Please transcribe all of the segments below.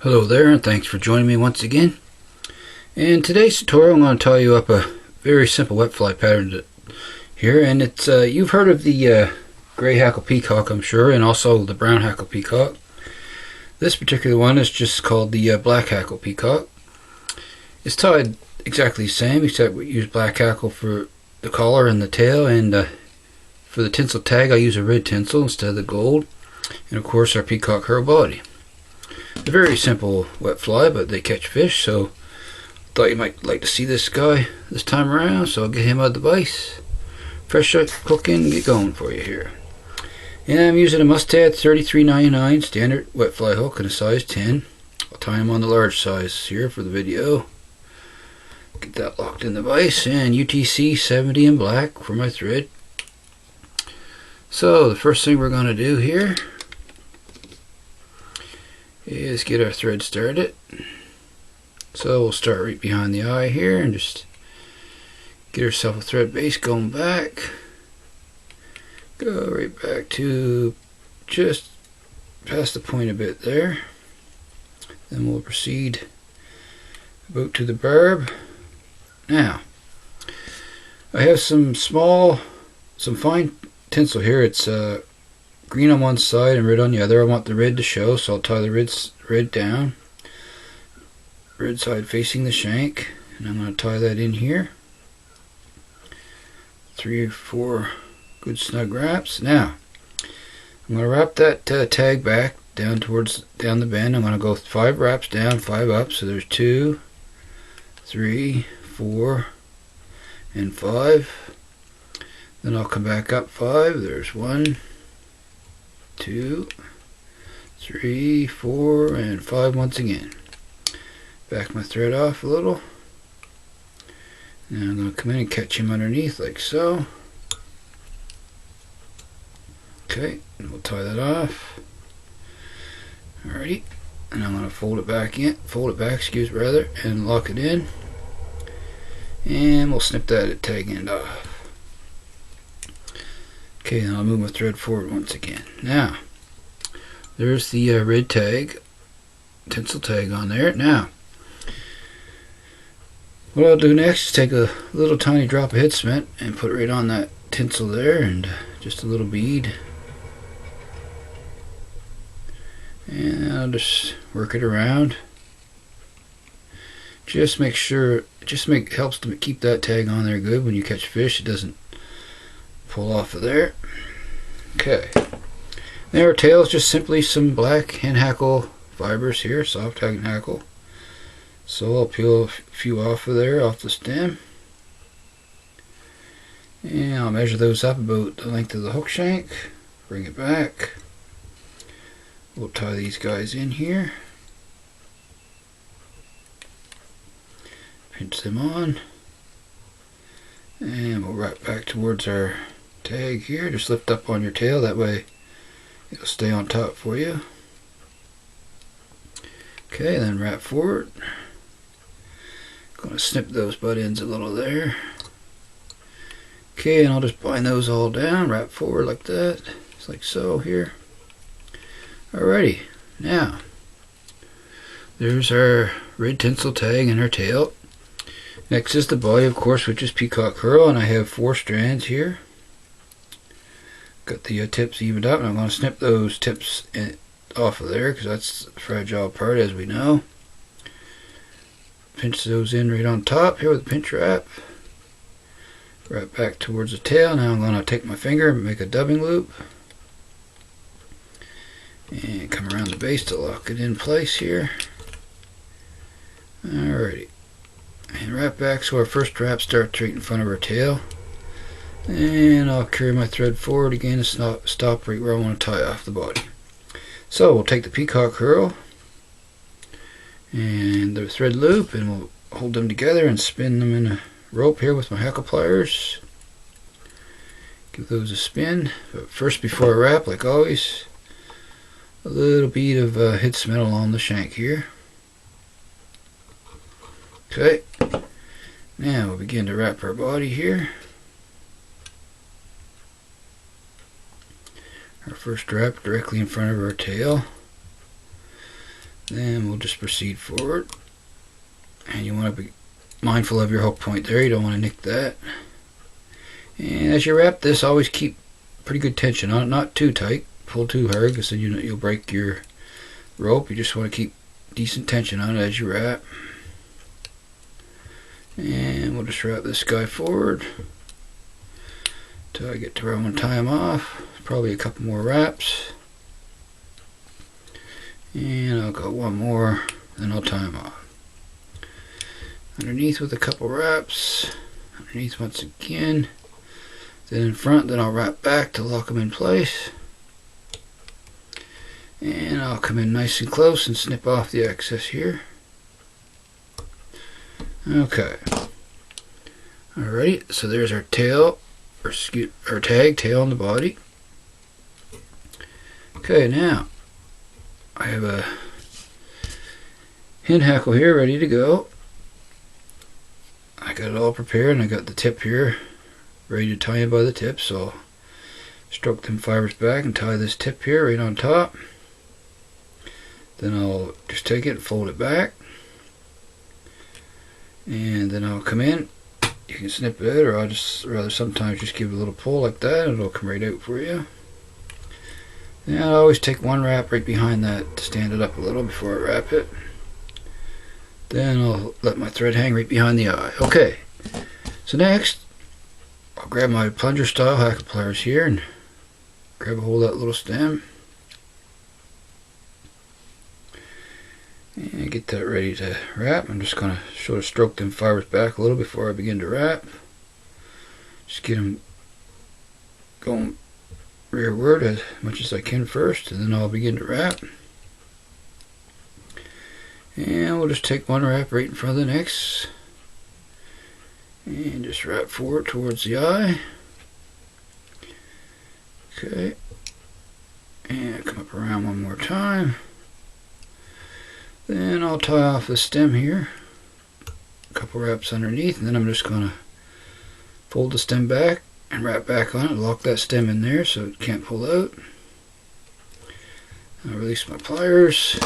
Hello there, and thanks for joining me once again. In today's tutorial I'm going to tie you up a very simple wet fly pattern here, and it's you've heard of the gray hackle peacock, I'm sure, and also the brown hackle peacock. This particular one is just called the black hackle peacock. It's tied exactly the same, except we use black hackle for the collar and the tail, and for the tinsel tag I use a red tinsel instead of the gold, and of course our peacock herl body. A very simple wet fly, but they catch fish, so thought you might like to see this guy this time around, so I'll get him out of the vise. Fresh hook in and get going for you here. And I'm using a mustad 33.99 standard wet fly hook in a size 10. I'll tie him on the large size here for the video. Get that locked in the vise, and UTC 70 in black for my thread. So the first thing we're going to do here is get our thread started. So we'll start right behind the eye here and just get ourselves a thread base going back. Go right back to just past the point a bit there. Then we'll proceed about to the barb. Now, I have some fine tinsel here. It's green on one side and red on the other. I want the red to show, so I'll tie the red down. Red side facing the shank, and I'm going to tie that in here. 3 or 4 good snug wraps. Now, I'm going to wrap that tag back down the bend. I'm going to go 5 wraps down, 5 up. So there's 2, 3, 4, and 5. Then I'll come back up 5. There's 1, 2, 3, 4, and 5 once again. Back my thread off a little. Now I'm going to come in and catch him underneath like so. Okay, and we'll tie that off. Alrighty, and I'm going to fold it back, and lock it in. And we'll snip that tag end off. Okay, and I'll move my thread forward once again. Now, there's the red tag, tinsel tag on there. Now, what I'll do next is take a little tiny drop of head cement and put it right on that tinsel there, and just a little bead. And I'll just work it around. Just make sure, helps to keep that tag on there good when you catch fish. It doesn't pull off of there. Okay. Now our tail is just simply some black hand hackle fibers here, soft hand hackle. So I'll peel a few off of there, off the stem. And I'll measure those up about the length of the hook shank. Bring it back. We'll tie these guys in here. Pinch them on. And we'll wrap back towards our tag here. Just lift up on your tail, that way it'll stay on top for you. Okay, then wrap forward. Going to snip those butt ends a little there. Okay, and I'll just bind those all down, wrap forward like that, just like so here. Alrighty, now there's our red tinsel tag and her tail. Next is the body, of course, which is peacock herl, and I have 4 strands here. Got the tips evened up, and I'm going to snip those tips off of there because that's the fragile part, as we know. Pinch those in right on top here with a pinch wrap. Wrap back towards the tail. Now I'm going to take my finger and make a dubbing loop. And come around the base to lock it in place here. Alrighty. And wrap back so our first wrap starts right in front of our tail. And I'll carry my thread forward again and stop right where I want to tie off the body. So we'll take the peacock herl and the thread loop, and we'll hold them together and spin them in a rope here with my hackle pliers. Give those a spin. But first, before I wrap, like always, a little bead of head cement along the shank here. Okay, now we'll begin to wrap our body here. Our first wrap directly in front of our tail. Then we'll just proceed forward. And you want to be mindful of your hook point there. You don't want to nick that. And as you wrap this, always keep pretty good tension on it. Not too tight. Pull too hard because then you'll break your rope. You just want to keep decent tension on it as you wrap. And we'll just wrap this guy forward until I get to where I want to tie him off. Probably a couple more wraps. And I'll go one more, then I'll tie him off. Underneath with a couple wraps. Underneath once again. Then in front, then I'll wrap back to lock them in place. And I'll come in nice and close and snip off the excess here. Okay. Alright, so there's our tail, or tag, tail on the body. Okay, now I have a hen hackle here ready to go. I got it all prepared and I got the tip here ready to tie in by the tip, so I'll stroke them fibers back and tie this tip here right on top. Then I'll just take it and fold it back, and then I'll come in. You can snip it, or I'll just rather sometimes just give it a little pull like that and it'll come right out for you. And I always take one wrap right behind that to stand it up a little before I wrap it. Then I'll let my thread hang right behind the eye. Okay, so next I'll grab my plunger style hackle pliers here and grab a hold of that little stem and get that ready to wrap. I'm just going to sort of stroke them fibers back a little before I begin to wrap. Just get them going rearward as much as I can first, and then I'll begin to wrap. And we'll just take one wrap right in front of the next and just wrap forward towards the eye. Okay, and come up around one more time. Then I'll tie off the stem here, a couple wraps underneath, and then I'm just going to fold the stem back and wrap back on it, lock that stem in there so it can't pull out. I'll release my pliers.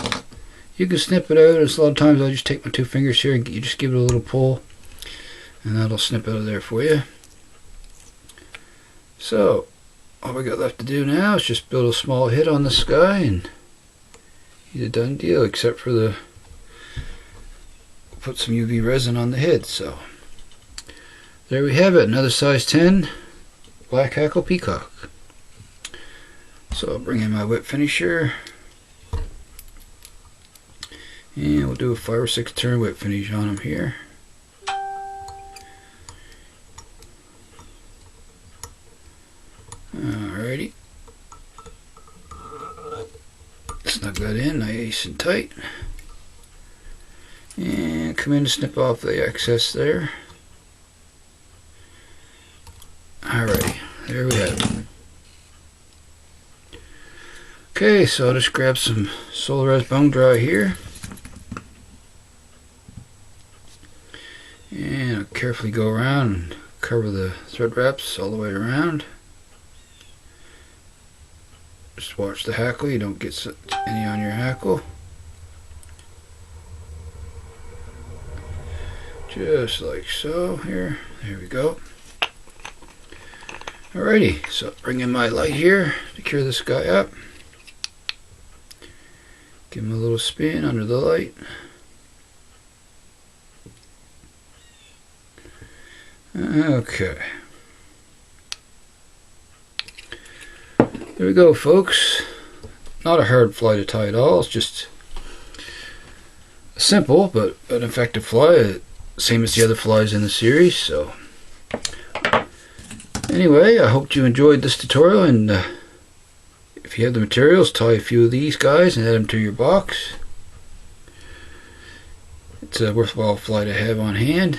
You can snip it out. A lot of times I just take my two fingers here and you just give it a little pull and that'll snip out of there for you. So all we got left to do now is just build a small hit on this guy and he's a done deal, except for the put some UV resin on the head. So there we have it, another size 10 black hackle peacock. So I'll bring in my whip finisher and we'll do a 5 or 6 turn whip finish on him here. Alrighty, snug that in nice and tight and come in to snip off the excess there. Alrighty, there we have it. Okay, so I'll just grab some Solarized bone dry here and I'll carefully go around and cover the thread wraps all the way around. Just watch the hackle, you don't get any on your hackle. Just like so here. There we go. Alrighty, so bring in my light here to cure this guy up. Give him a little spin under the light. Okay. There we go, folks. Not a hard fly to tie at all. It's just a simple but an effective fly, same as the other flies in the series. So anyway, I hope you enjoyed this tutorial, and if you have the materials, tie a few of these guys and add them to your box. It's a worthwhile fly to have on hand.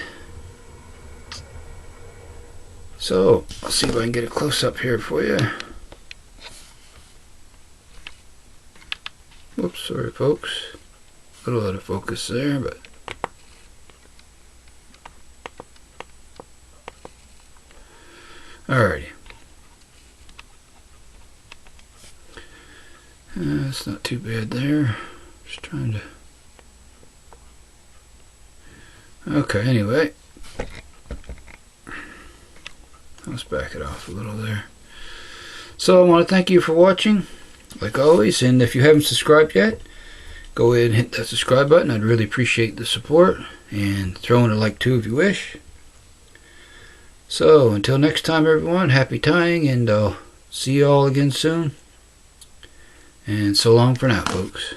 So I'll see if I can get a close up here for you. Whoops, sorry folks. A little out of focus there, but alrighty. It's not too bad there. Just trying to Okay, anyway, let's back it off a little there. So I want to thank you for watching, like always, and if you haven't subscribed yet, go ahead and hit that subscribe button. I'd really appreciate the support, and throw in a like too if you wish. So until next time everyone, happy tying, and I'll see you all again soon. And so long for now, folks.